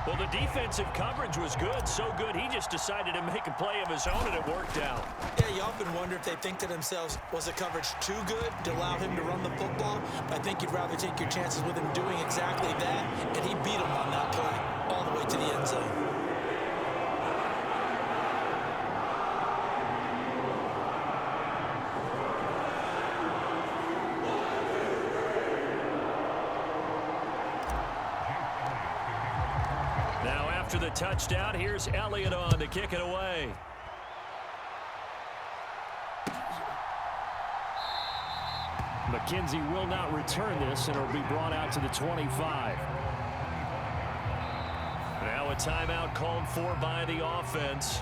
Well, the defensive coverage was good, so good he just decided to make a play of his own, and it worked out. Yeah, you often wonder if they think to themselves, was the coverage too good to allow him to run the football? I think you'd rather take your chances with him doing exactly that, and he beat him on that play all the way to the end zone. Now after the touchdown, here's Elliott on to kick it away. McKenzie will not return this, and it'll be brought out to the 25. Now a timeout called for by the offense.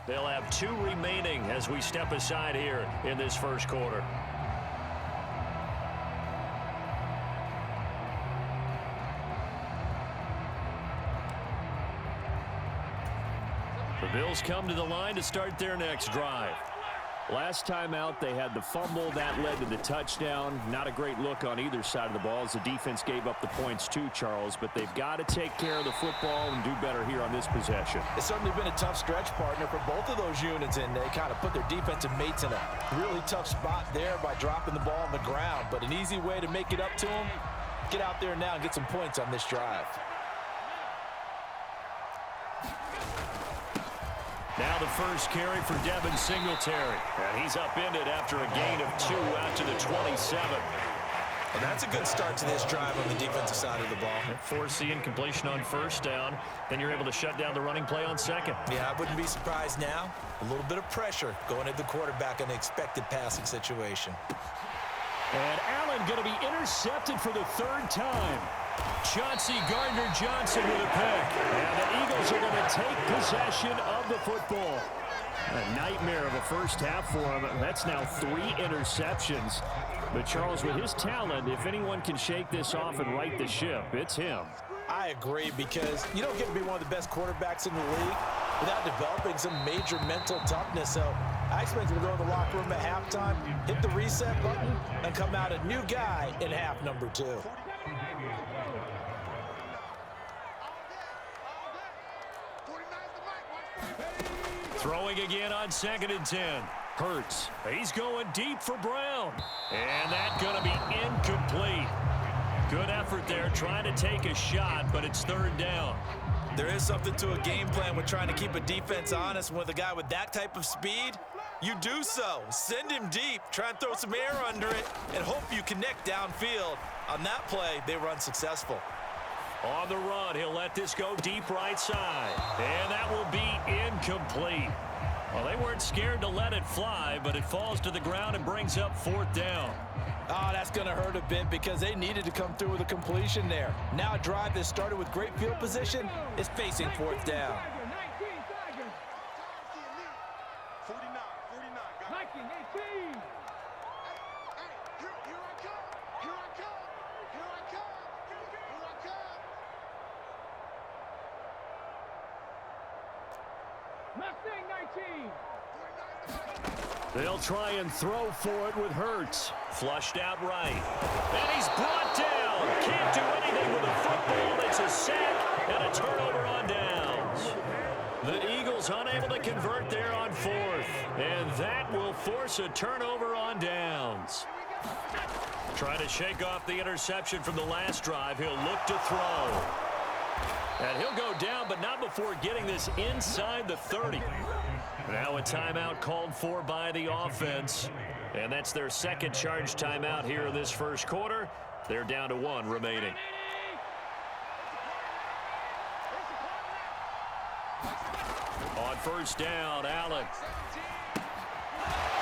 They'll have 2 remaining as we step aside here in this first quarter. The Bills come to the line to start their next drive. Last time out, they had the fumble. That led to the touchdown. Not a great look on either side of the ball as the defense gave up the points too, Charles. But they've got to take care of the football and do better here on this possession. It's certainly been a tough stretch, partner, for both of those units, and they kind of put their defensive mates in a really tough spot there by dropping the ball on the ground. But an easy way to make it up to them, get out there now and get some points on this drive. Now the first carry for Devin Singletary. And he's upended after a gain of 2 out to the 27. And that's a good start to this drive on the defensive side of the ball. Forcing incompletion on first down. Then you're able to shut down the running play on second. Yeah, I wouldn't be surprised now. A little bit of pressure going at the quarterback in an expected passing situation. And Allen going to be intercepted for the 3rd time. Chauncey Gardner-Johnson with a pick. And the Eagles are going to take possession of the football. A nightmare of a first half for him. That's now 3 interceptions. But Charles, with his talent, if anyone can shake this off and right the ship, it's him. I agree, because you don't get to be one of the best quarterbacks in the league without developing some major mental toughness. So I expect him to go in the locker room at halftime, hit the reset button, and come out a new guy in half number 2. Throwing again on 2nd and 10. Hurts. He's going deep for Brown. And that's going to be incomplete. Good effort there trying to take a shot, but it's 3rd down. There is something to a game plan with trying to keep a defense honest. With a guy with that type of speed, you do so. Send him deep. Try and throw some air under it and hope you connect downfield. On that play, they were unsuccessful. On the run, he'll let this go deep right side. And that will be incomplete. Well, they weren't scared to let it fly, but it falls to the ground and brings up 4th down. Oh, that's going to hurt a bit because they needed to come through with a completion there. Now a drive that started with great field position is facing 4th down. 18. Mustang 19. They'll try and throw for it with Hurts. Flushed out right. And he's brought down. Can't do anything with the football. It's a sack and a turnover on downs. The Eagles unable to convert there on 4th. And that will force a turnover on downs. Trying to shake off the interception from the last drive. He'll look to throw. And he'll go down, but not before getting this inside the 30. Now a timeout called for by the offense. And that's their second charge timeout here in this first quarter. They're down to 1 remaining. On first down, Allen.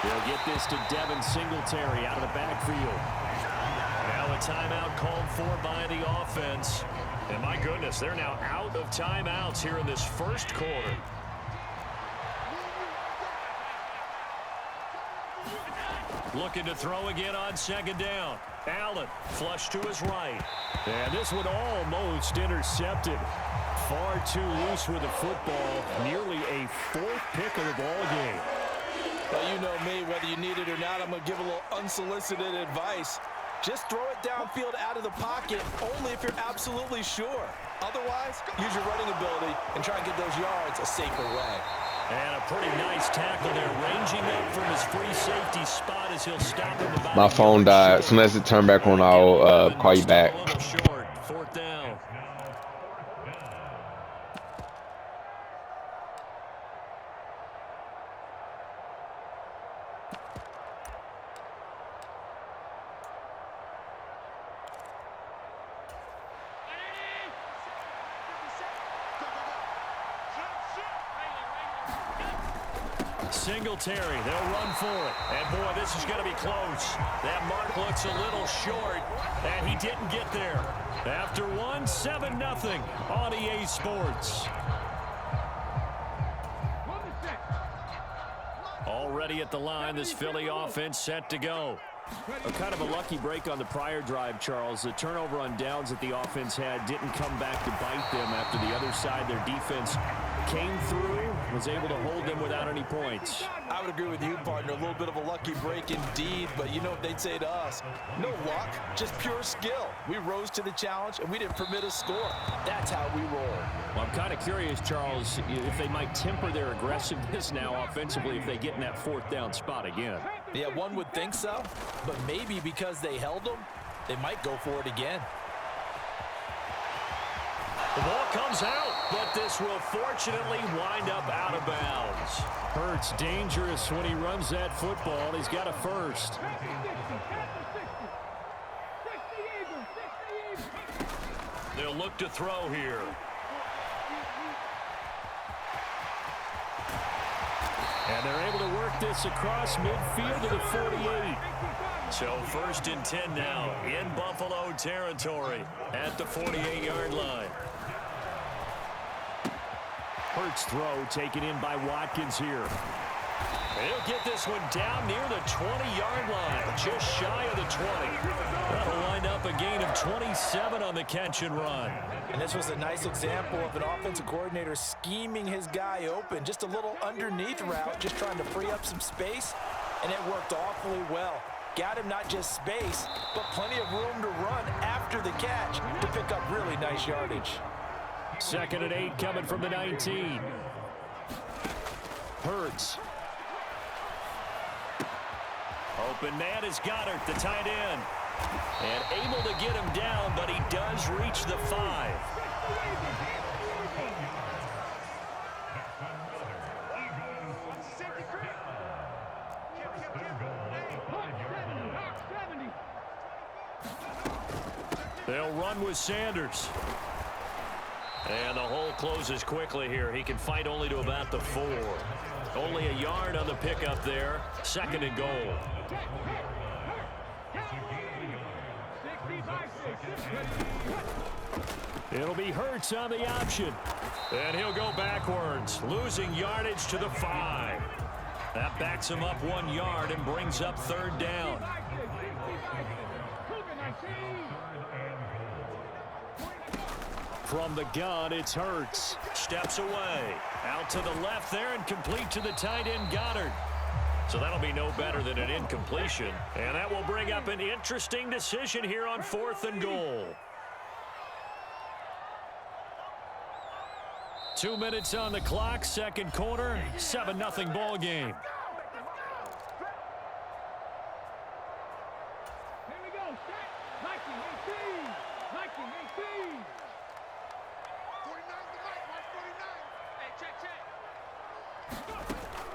They'll get this to Devin Singletary out of the backfield. Now a timeout called for by the offense. And my goodness, they're now out of timeouts here in this first quarter. Looking to throw again on 2nd down. Allen flush to his right. And this one almost intercepted. Far too loose with the football. Nearly a 4th pick of the ball game. Well, you know me, whether you need it or not, I'm going to give a little unsolicited advice. Just throw it downfield out of the pocket only if you're absolutely sure. Otherwise, use your running ability and try and get those yards a safer way. And a pretty nice tackle there, ranging up from his free safety spot as he'll stop him about. My phone died. As soon as it turned back on, I'll call you back. A little short, 4th down. Singletary, they'll run for it. And boy, this is going to be close. That mark looks a little short, and he didn't get there. After 1, 7-0 on EA Sports. ready at the line. This Philly offense set to go. Kind of a lucky break on the prior drive, Charles. The turnover on downs that the offense had didn't come back to bite them after the other side. Their defense came through, was able to hold them without any points. I would agree with you, partner. A little bit of a lucky break indeed, but you know what they'd say to us? No luck, just pure skill. We rose to the challenge, and we didn't permit a score. That's how we roll. Well, I'm kind of curious, Charles, if they might temper their aggressiveness now offensively if they get in that fourth down spot again. Yeah, one would think so, but maybe because they held them, they might go for it again. The ball comes out, but this will fortunately wind up out of bounds. Hurts dangerous when he runs that football. He's got a first. They'll look to throw here. And they're able to work this across midfield to the 48. So 1st and 10 now in Buffalo territory at the 48-yard line. Hurts throw taken in by Watkins here. He'll get this one down near the 20-yard line, just shy of the 20. That'll wind up a gain of 27 on the catch and run. And this was a nice example of an offensive coordinator scheming his guy open. Just a little underneath route, just trying to free up some space, and it worked awfully well. Got him not just space, but plenty of room to run after the catch to pick up really nice yardage. 2nd and 8 coming from the 19. Hurts. Open man is Goddard, the tight end. And able to get him down, but he does reach the 5. They'll run with Sanders. And the hole closes quickly here. He can fight only to about the 4. Only a yard on the pickup there. 2nd and goal. It'll be Hurts on the option. And he'll go backwards, losing yardage to the 5. That backs him up 1 yard and brings up 3rd down. From the gun, it's Hurts. Steps away. Out to the left there and complete to the tight end, Goddard. So that'll be no better than an incompletion. And that will bring up an interesting decision here on 4th and goal. 2 minutes on the clock, 2nd quarter, 7-0 ball game. Here we go. Set. Viking 18. Viking 18. 49 to Mike. Watch 49. Hey, check.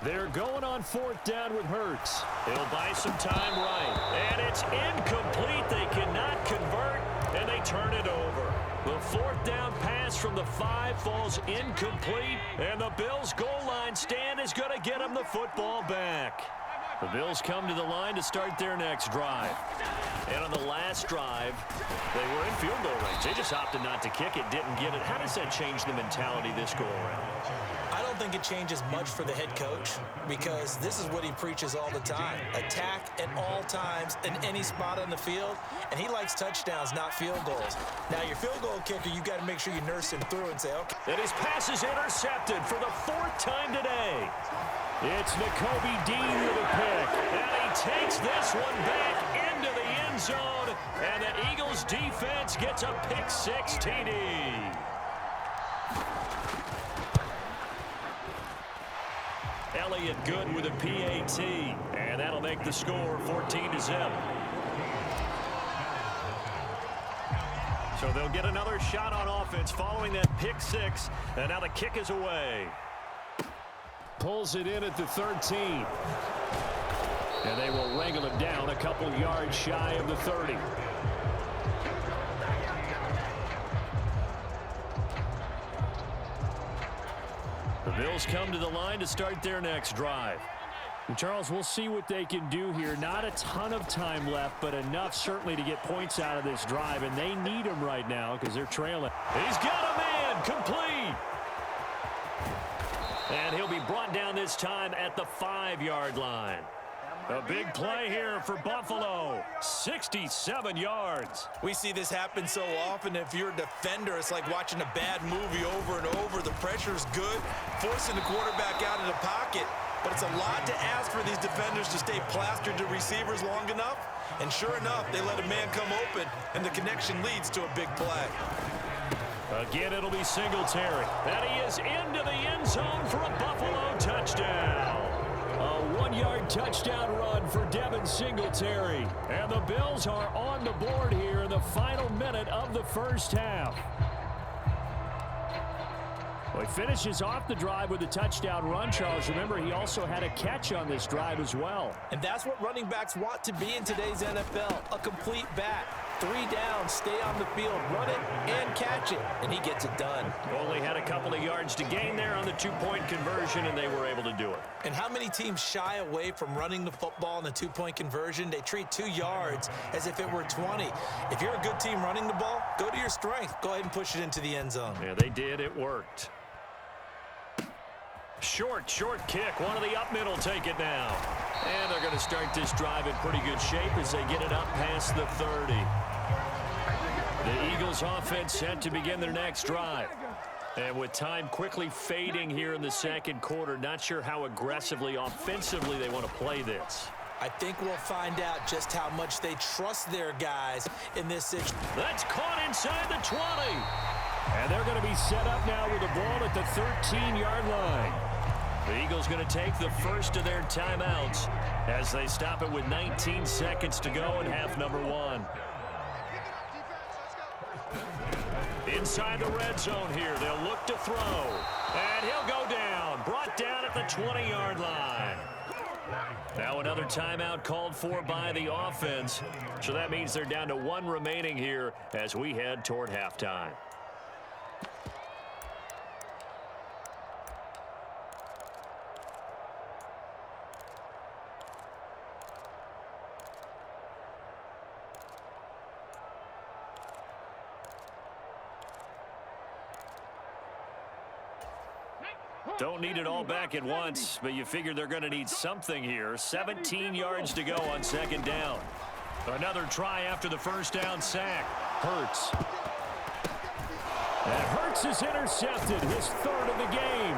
They're going on 4th down with Hurts. He'll buy some time right. And it's incomplete. They cannot convert, and they turn it over. The 4th down pass from the 5 falls incomplete, and the Bills' goal line stand is going to get them the football back. The Bills come to the line to start their next drive. And on the last drive, they were in field goal range. They just opted not to kick it, didn't get it. How does that change the mentality this go around? I don't think it changes much for the head coach because this is what he preaches all the time. Attack at all times in any spot on the field, and he likes touchdowns, not field goals. Now, your field goal kicker, you got to make sure you nurse him through and say, okay. And his pass is intercepted for the 4th time today. It's Nakobe Dean with a pick. And he takes this one back into the end zone, and the Eagles defense gets a pick-6 TD. Elliott good with a PAT, and that'll make the score 14-0. So they'll get another shot on offense following that pick-6, and now the kick is away. Pulls it in at the 13. And they will wrangle it down a couple yards shy of the 30. The Bills come to the line to start their next drive. And Charles, we'll see what they can do here. Not a ton of time left, but enough certainly to get points out of this drive, and they need them right now because they're trailing. He's got a man, complete. And he'll be brought down this time at the 5-yard line. A big play here for Buffalo. 67 yards. We see this happen so often. If you're a defender, it's like watching a bad movie over and over. The pressure's good, forcing the quarterback out of the pocket. But it's a lot to ask for these defenders to stay plastered to receivers long enough. And sure enough, they let a man come open, and the connection leads to a big play. Again, it'll be Singletary. And he is into the end zone for a Buffalo touchdown. A 1-yard touchdown run for Devin Singletary. And the Bills are on the board here in the final minute of the first half. Well, he finishes off the drive with a touchdown run, Charles. Remember, he also had a catch on this drive as well. And that's what running backs want to be in today's NFL, a complete back. 3 down, stay on the field, run it, and catch it, and he gets it done. Only had a couple of yards to gain there on the 2-point conversion, and they were able to do it. And how many teams shy away from running the football in the 2-point conversion? They treat 2 yards as if it were 20. If you're a good team running the ball, go to your strength. Go ahead and push it into the end zone. Yeah, they did. It worked. Short kick. One of the up middle take it now. And they're going to start this drive in pretty good shape as they get it up past the 30. The Eagles offense set to begin their next drive. And with time quickly fading here in the second quarter, not sure how aggressively, offensively they want to play this. I think we'll find out just how much they trust their guys in this situation. That's caught inside the 20. And they're going to be set up now with the ball at the 13-yard line. The Eagles going to take the first of their timeouts as they stop it with 19 seconds to go in half number 1. Inside the red zone here, they'll look to throw. And he'll go down, brought down at the 20-yard line. Now another timeout called for by the offense. So that means they're down to 1 remaining here as we head toward halftime. Don't need it all back at once, but you figure they're going to need something here. 17 yards to go on second down. Another try after the first down sack. Hurts. And Hurts is intercepted, his 3rd of the game.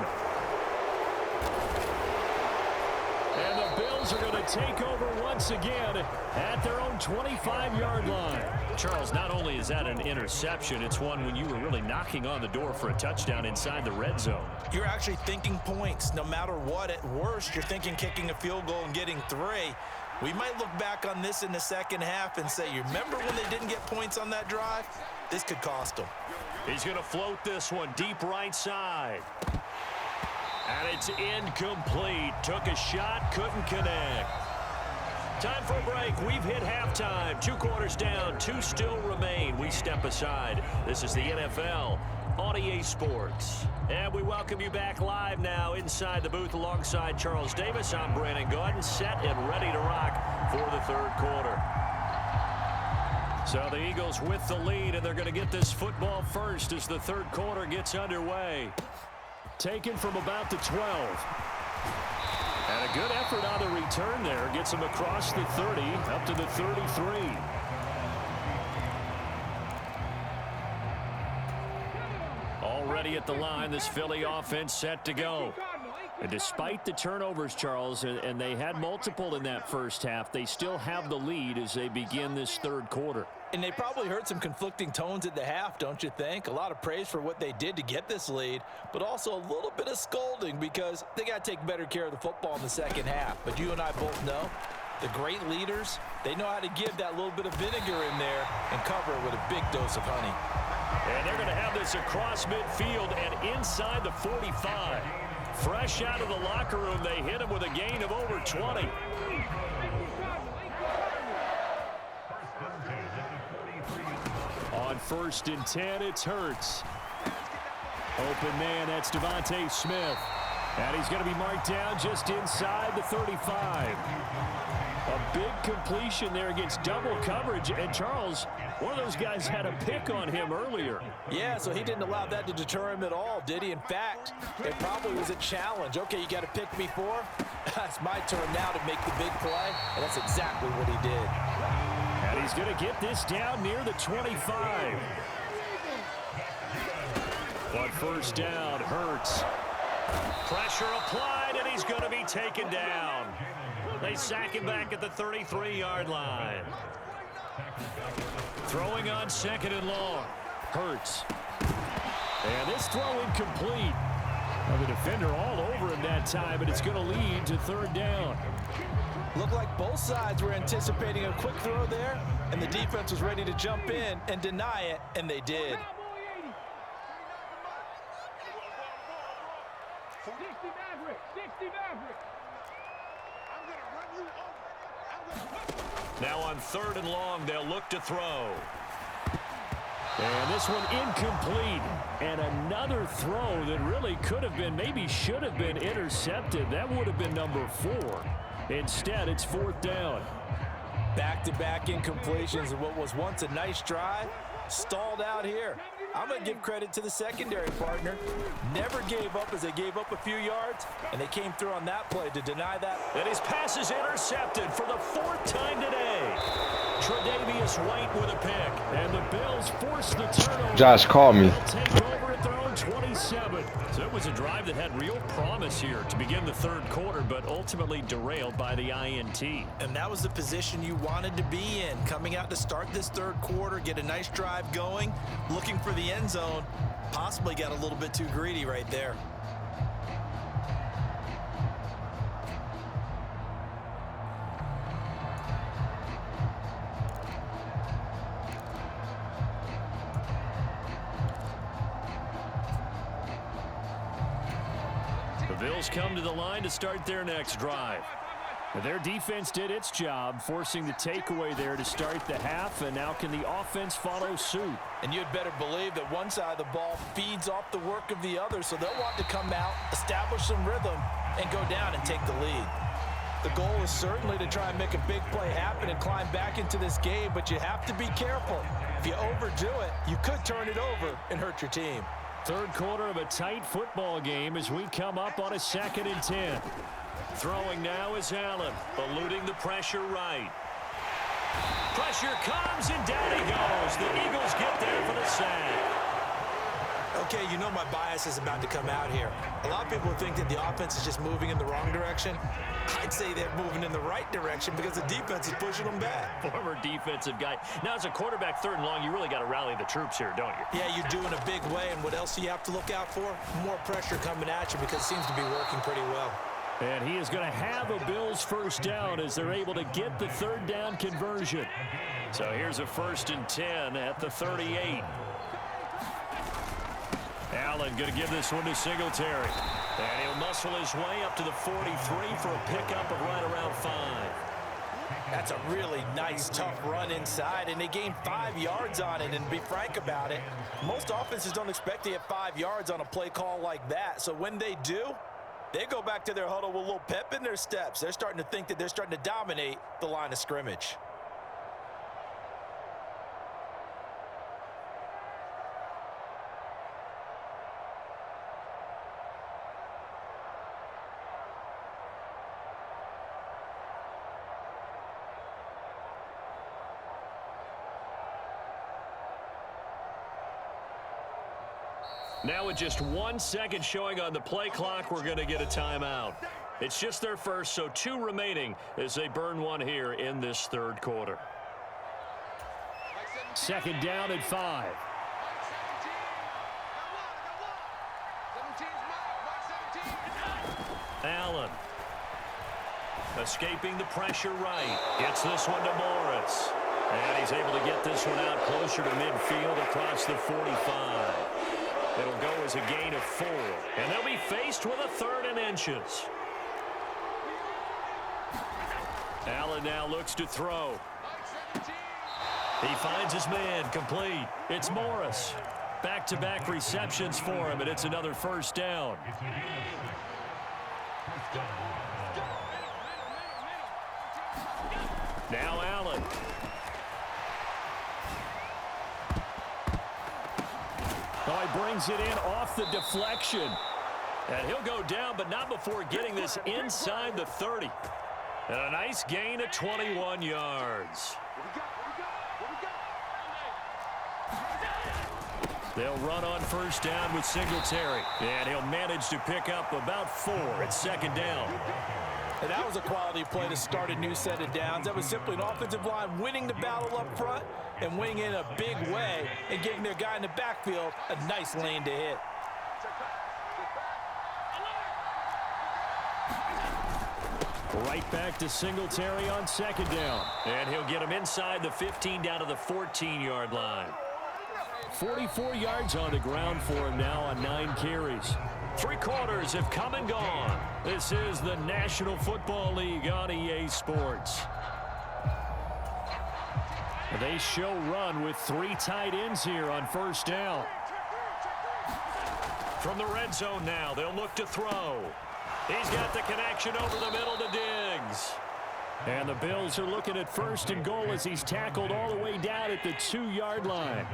And the Bills are going to take over once again at their own 25-yard line. Charles, not only is that an interception, it's one when you were really knocking on the door for a touchdown inside the red zone. You're actually thinking points. No matter what, at worst, you're thinking kicking a field goal and getting 3. We might look back on this in the second half and say, you remember when they didn't get points on that drive? This could cost them. He's going to float this one deep right side. And it's incomplete. Took a shot, couldn't connect. Time for a break. We've hit halftime. 2 quarters down, 2 still remain. We step aside. This is the NFL on EA Sports. And we welcome you back live now inside the booth alongside Charles Davis. I'm Brandon Gordon, set and ready to rock for the 3rd quarter. So the Eagles with the lead, and they're going to get this football first as the 3rd quarter gets underway. Taken from about the 12. And a good effort on the return there. Gets him across the 30, up to the 33. Already at the line, this Philly offense set to go. And despite the turnovers, Charles, and they had multiple in that first half, they still have the lead as they begin this 3rd quarter. And they probably heard some conflicting tones at the half, don't you think? A lot of praise for what they did to get this lead, but also a little bit of scolding because they got to take better care of the football in the second half. But you and I both know the great leaders, they know how to give that little bit of vinegar in there and cover it with a big dose of honey. And they're going to have this across midfield and inside the 45. Fresh out of the locker room, they hit him with a gain of over 20. On 1st and 10, it's Hurts. Open man, that's Devontae Smith. And he's going to be marked down just inside the 35. A big completion there against double coverage. And Charles, One of those guys had a pick on him earlier. Yeah, so he didn't allow that to deter him at all, did he? In fact, it probably was a challenge. Okay, you got to pick me for? It's my turn now to make the big play, and that's exactly what he did. And he's going to get this down near the 25. On first down, Hurts. Pressure applied, and he's going to be taken down. They sack him back at the 33-yard line. Throwing on second and long. Hurts. And this throw incomplete. Well, the defender all over him that time, but it's going to lead to third down. Looked like both sides were anticipating a quick throw there, and the defense was ready to jump in and deny it, and they did. 60 Maverick, 60 Maverick. I'm going to run you over. Now on third and long, they'll look to throw. And this one incomplete. And another throw that really could have been, maybe should have been intercepted. That would have been number 4. Instead, it's fourth down. Back-to-back incompletions of what was once a nice drive, stalled out here. I'm going to give credit to the secondary partner. Never gave up as they gave up a few yards, and they came through on that play to deny that. And his pass is intercepted for the 4th time today. Tre'Davious White with a pick. And the Bills force the turnover. Josh, call me. They'll take over at their own 27. So it was a drive that had real promise here to begin the third quarter, but ultimately derailed by the INT. And that was the position you wanted to be in. Coming out to start this third quarter, get a nice drive going, looking for the end zone. Possibly got a little bit too greedy right there. The Bills come to the line to start their next drive. Their defense did its job, forcing the takeaway there to start the half, and now can the offense follow suit? And you'd better believe that one side of the ball feeds off the work of the other, so they'll want to come out, establish some rhythm, and go down and take the lead. The goal is certainly to try and make a big play happen and climb back into this game, but you have to be careful. If you overdo it, you could turn it over and hurt your team. Third quarter of a tight football game as we come up on a 2nd and 10. Throwing now is Allen, eluding the pressure right. Pressure comes, and down he goes. The Eagles get there for the sack. Okay, you know my bias is about to come out here. A lot of people think that the offense is just moving in the wrong direction. I'd say they're moving in the right direction because the defense is pushing them back. Former defensive guy. Now, as a quarterback, third and long, you really got to rally the troops here, don't you? Yeah, you're doing a big way, and what else do you have to look out for? More pressure coming at you because it seems to be working pretty well. And he is going to have a Bills first down as they're able to get the third down conversion. So here's a 1st and 10 at the 38. Allen going to give this one to Singletary. And he'll muscle his way up to the 43 for a pickup of right around 5. That's a really nice, tough run inside, and they gained 5 yards on it. And to be frank about it, most offenses don't expect to get 5 yards on a play call like that. So when they do, they go back to their huddle with a little pep in their steps. They're starting to think that they're starting to dominate the line of scrimmage. Now with just 1 second showing on the play clock, we're going to get a timeout. It's just their first, so 2 remaining as they burn one here in this third quarter. 2nd down and 5. Allen. Escaping the pressure right. Gets this one to Morris. And he's able to get this one out closer to midfield across the 45. It'll go as a gain of 4. And they'll be faced with a 3rd and inches. Allen now looks to throw. He finds his man, complete. It's Morris. Back-to-back receptions for him, and it's another first down. Now Allen. Oh, he brings it in off the deflection. And he'll go down, but not before getting this inside the 30. And a nice gain of 21 yards. They'll run on first down with Singletary. And he'll manage to pick up about 4 at second down. And that was a quality play to start a new set of downs. That was simply an offensive line winning the battle up front and winning in a big way and giving their guy in the backfield a nice lane to hit. Right back to Singletary on second down. And he'll get him inside the 15 down to the 14-yard line. 44 yards on the ground for him now on 9 carries. 3 quarters have come and gone. This is the National Football League on EA Sports. They show run with 3 tight ends here on first down. From the red zone now, they'll look to throw. He's got the connection over the middle to Diggs. And the Bills are looking at first and goal as he's tackled all the way down at the 2-yard line.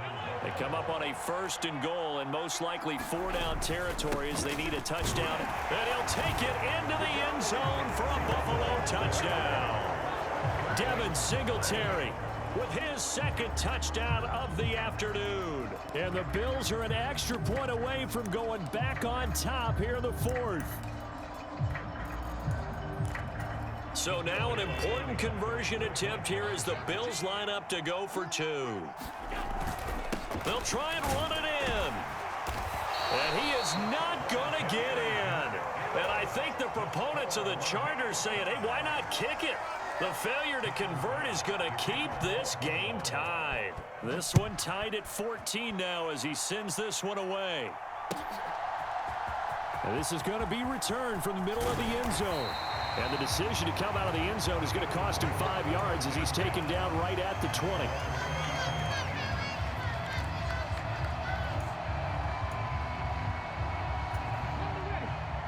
They come up on a first and goal and most likely 4-down territory as they need a touchdown. And he'll take it into the end zone for a Buffalo touchdown. Devin Singletary with his second touchdown of the afternoon. And the Bills are an extra point away from going back on top here in the 4th. So now an important conversion attempt here as the Bills line up to go for 2. They'll try and run it in. And he is not going to get in. And I think the proponents of the Chargers saying, hey, why not kick it? The failure to convert is going to keep this game tied. This one tied at 14 now as he sends this one away. And this is going to be returned from the middle of the end zone. And the decision to come out of the end zone is going to cost him 5 yards as he's taken down right at the 20.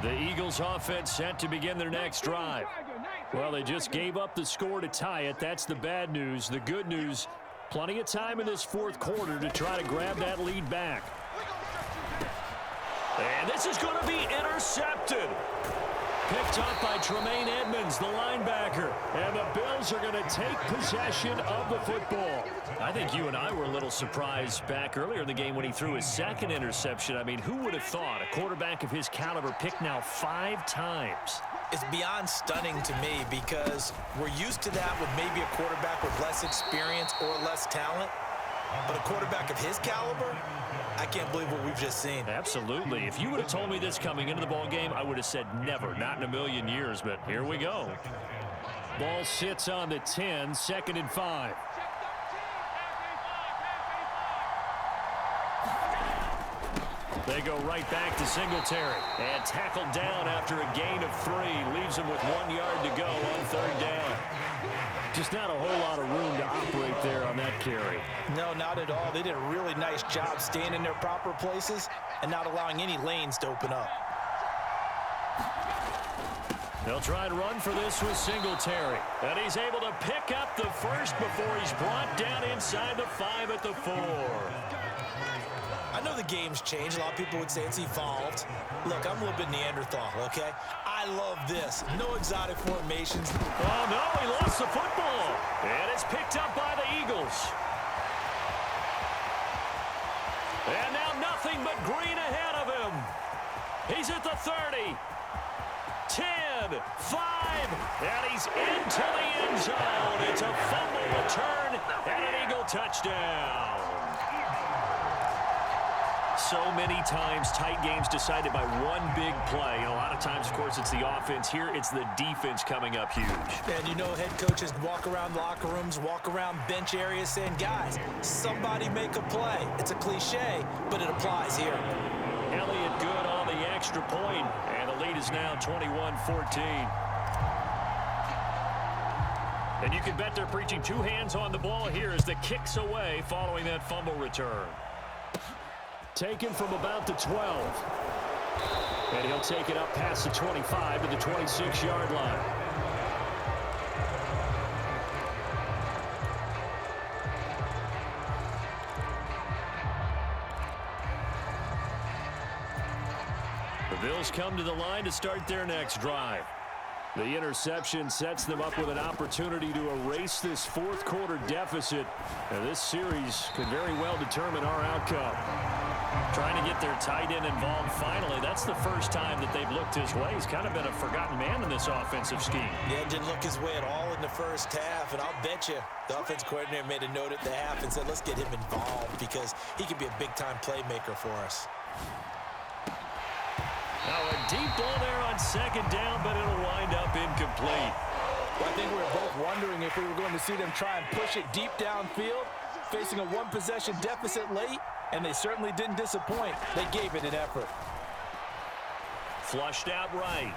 The Eagles offense set to begin their next drive. Well, they just gave up the score to tie it. That's the bad news. The good news, plenty of time in this 4th quarter to try to grab that lead back. And this is going to be intercepted. Picked up by Tremaine Edmonds, the linebacker. And the Bills are going to take possession of the football. I think you and I were a little surprised back earlier in the game when he threw his second interception. I mean, who would have thought a quarterback of his caliber picked now 5 times? It's beyond stunning to me because we're used to that with maybe a quarterback with less experience or less talent. But a quarterback of his caliber, I can't believe what we've just seen. Absolutely. If you would have told me this coming into the ball game, I would have said never, not in a million years. But here we go. Ball sits on the 10, 2nd and 5. They go right back to Singletary. And tackled down after a gain of 3. Leaves him with 1 yard to go on 3rd down. Just not a whole lot of room to operate there on that carry. No, not at all. They did a really nice job staying in their proper places and not allowing any lanes to open up. They'll try and run for this with Singletary. And he's able to pick up the first before he's brought down inside the 5 at the 4. I know the game's changed. A lot of people would say it's evolved. Look, I'm a little bit Neanderthal, okay? I love this. No exotic formations. Oh, no, he lost the football. And it's picked up by the Eagles. And now nothing but green ahead of him. He's at the 30. 10, 5, and he's into the end zone. It's a fumble return and an Eagle touchdown. So many times tight games decided by one big play. And a lot of times, of course, it's the offense. Here, it's the defense coming up huge. And you know head coaches walk around locker rooms, walk around bench areas saying, guys, somebody make a play. It's a cliche, but it applies here. Elliott good on the extra point, and the lead is now 21-14. And you can bet they're preaching 2 hands on the ball here as the kick's away following that fumble return. Taken from about the 12. And he'll take it up past the 25 to the 26-yard line. The Bills come to the line to start their next drive. The interception sets them up with an opportunity to erase this fourth quarter deficit. Now, this series could very well determine our outcome. Trying to get their tight end involved finally. That's the first time that they've looked his way. He's kind of been a forgotten man in this offensive scheme. Yeah, didn't look his way at all in the first half, and I'll bet you the offense coordinator made a note at the half and said, let's get him involved because he could be a big-time playmaker for us. Now a deep ball there on second down, but it'll wind up incomplete. Well, I think we were both wondering if we were going to see them try and push it deep downfield, facing a one-possession deficit late, and they certainly didn't disappoint. They gave it an effort. Flushed out right.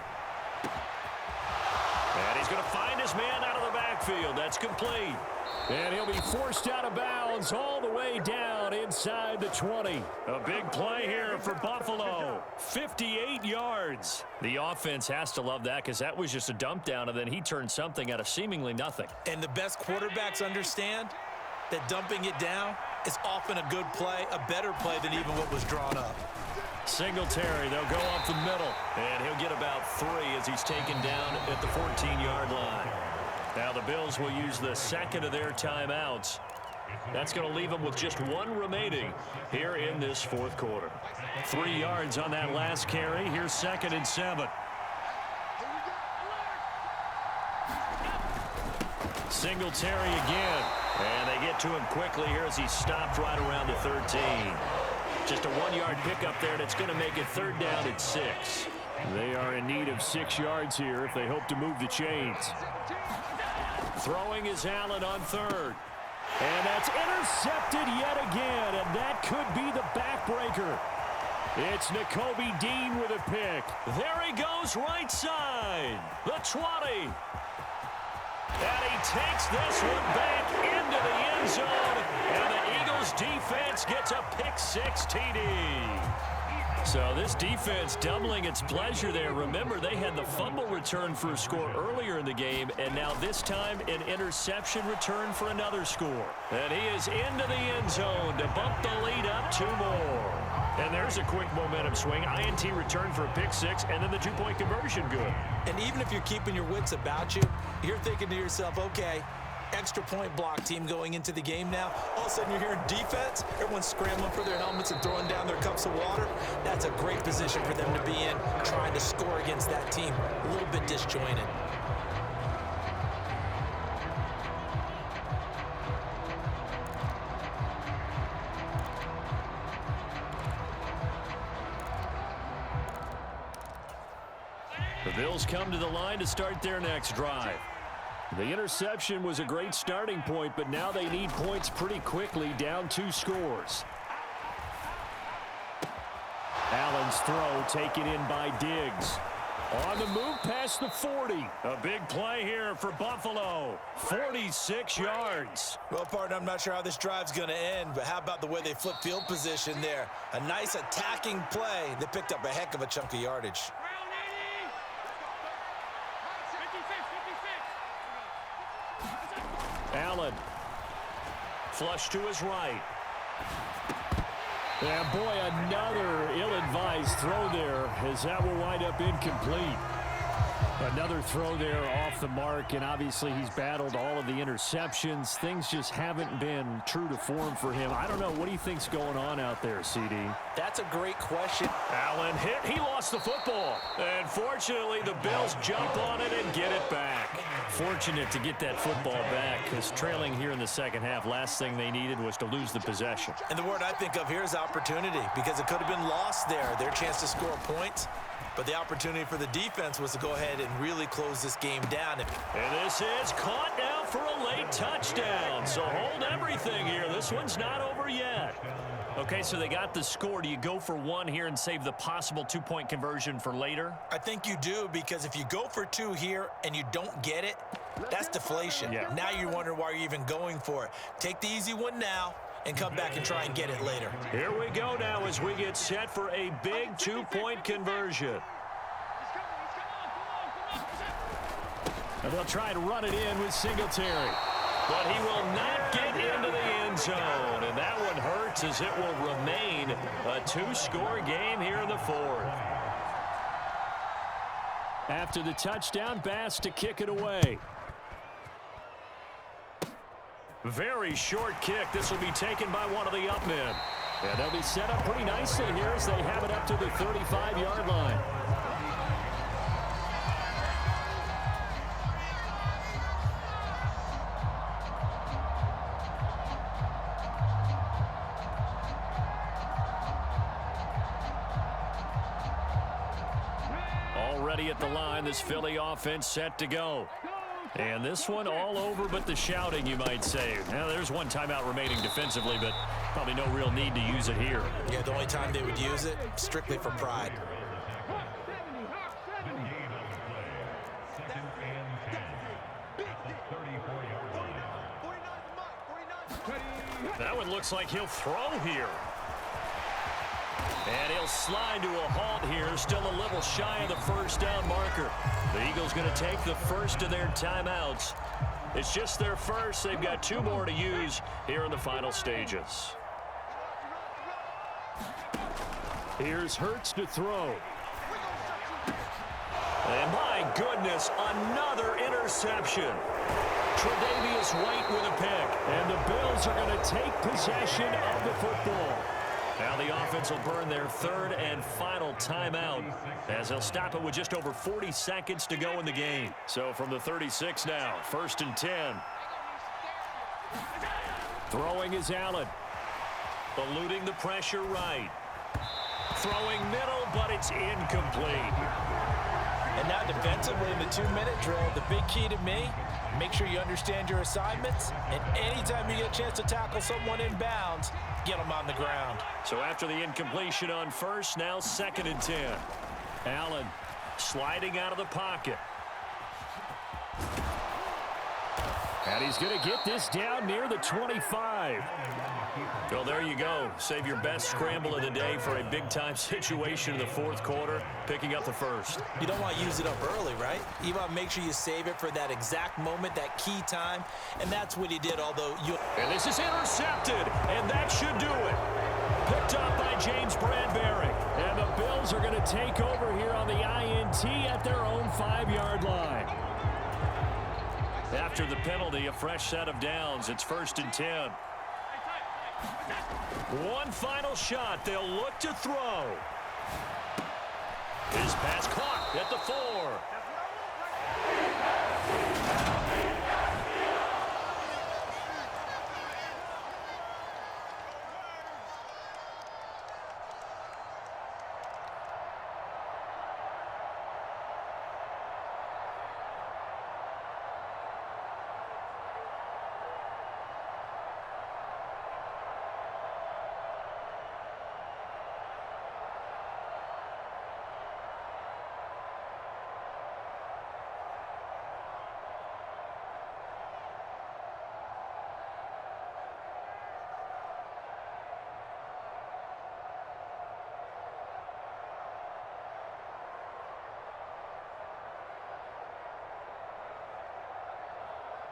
And he's going to find his man out of the backfield. That's complete. And he'll be forced out of bounds all the way down inside the 20. A big play here for Buffalo. 58 yards. The offense has to love that because that was just a dump down, and then he turned something out of seemingly nothing. And the best quarterbacks understand that dumping it down is often a good play, a better play than even what was drawn up. Singletary, they'll go up the middle, and he'll get about 3 as he's taken down at the 14-yard line. Now the Bills will use the second of their timeouts. That's going to leave them with just 1 remaining here in this fourth quarter. 3 yards on that last carry. Here's 2nd and 7. Singletary again. And they get to him quickly here as he stopped right around the 13. Just a 1-yard pickup there, and it's going to make it 3rd down at 6. They are in need of 6 yards here if they hope to move the chains. Throwing is Allen on 3rd. And that's intercepted yet again, and that could be the backbreaker. It's Nakobe Dean with a pick. There he goes right side. The 20. And he takes this one back into the end zone. And the Eagles defense gets a pick-6 TD. So this defense doubling its pleasure there. Remember, they had the fumble return for a score earlier in the game, and now this time an interception return for another score. And he is into the end zone to bump the lead up 2 more. And there's a quick momentum swing. INT return for a pick-6, and then the 2-point conversion good. And even if you're keeping your wits about you, you're thinking to yourself, okay, extra point block team going into the game now. All of a sudden you're hearing defense. Everyone's scrambling for their helmets and throwing down their cups of water. That's a great position for them to be in, trying to score against that team. A little bit disjointed. The Bills come to the line to start their next drive. The interception was a great starting point, but now they need points pretty quickly, down 2 scores. Allen's throw taken in by Diggs. On the move past the 40. A big play here for Buffalo. 46 yards. Well, partner, I'm not sure how this drive's going to end, but how about the way they flip field position there? A nice attacking play. They picked up a heck of a chunk of yardage. Allen. Flush to his right. And boy, another ill-advised throw there, as that will wind up incomplete. Another throw there off the mark, and obviously he's battled all of the interceptions. Things just haven't been true to form for him. I don't know. What do you think's going on out there, CD? That's a great question. Allen hit. He lost the football. And fortunately, the Bills jump on it and get it back. Fortunate to get that football back, because trailing here in the second half, last thing they needed was to lose the possession. And the word I think of here is opportunity, because it could have been lost there. Their chance to score points. But the opportunity for the defense was to go ahead and really close this game down. And this is caught now for a late touchdown. So hold everything here. This one's not over yet. Okay, so they got the score. Do you go for 1 here and save the possible 2-point conversion for later? I think you do, because if you go for 2 here and you don't get it, that's deflation. Yeah. Now you're wondering why you're even going for it. Take the easy one now and come back and try and get it later. Here we go now as we get set for a big 2-point conversion. And they'll try to run it in with Singletary. But he will not get into the end zone. And that one hurts, as it will remain a 2-score game here in the 4th. After the touchdown, Bass to kick it away. Very short kick. This will be taken by one of the up men. And they'll be set up pretty nicely here as they have it up to the 35-yard line. Already at the line, this Philly offense set to go. And this one all over but the shouting, you might say. Now, there's one timeout remaining defensively, but probably no real need to use it here. Yeah, the only time they would use it, strictly for pride. That one looks like he'll throw here. And he'll slide to a halt here, still a little shy of the first down marker. The Eagles going to take the first of their timeouts. It's just their first. They've got 2 more to use here in the final stages. Here's Hurts to throw. And my goodness, another interception. Tre'Davious White with a pick. And the Bills are going to take possession of the football. Now the offense will burn their 3rd and final timeout as they'll stop it with just over 40 seconds to go in the game. So from the 36 now, 1st and 10. Throwing is Allen. Eluding the pressure right. Throwing middle, but it's incomplete. And now defensively in the 2-minute drill, the big key to me, make sure you understand your assignments, and anytime you get a chance to tackle someone in bounds, get them on the ground. So after the incompletion on first, now 2nd and 10. Allen sliding out of the pocket. And he's going to get this down near the 25. Well, there you go. Save your best scramble of the day for a big-time situation in the 4th quarter, picking up the first. You don't want to use it up early, right? You want to make sure you save it for that exact moment, that key time, and that's what he did, although you... And this is intercepted, and that should do it. Picked up by James Bradbury. And the Bills are going to take over here on the INT at their own 5-yard line. After the penalty, a fresh set of downs. It's 1st and 10. One final shot. They'll look to throw. His pass caught at the 4.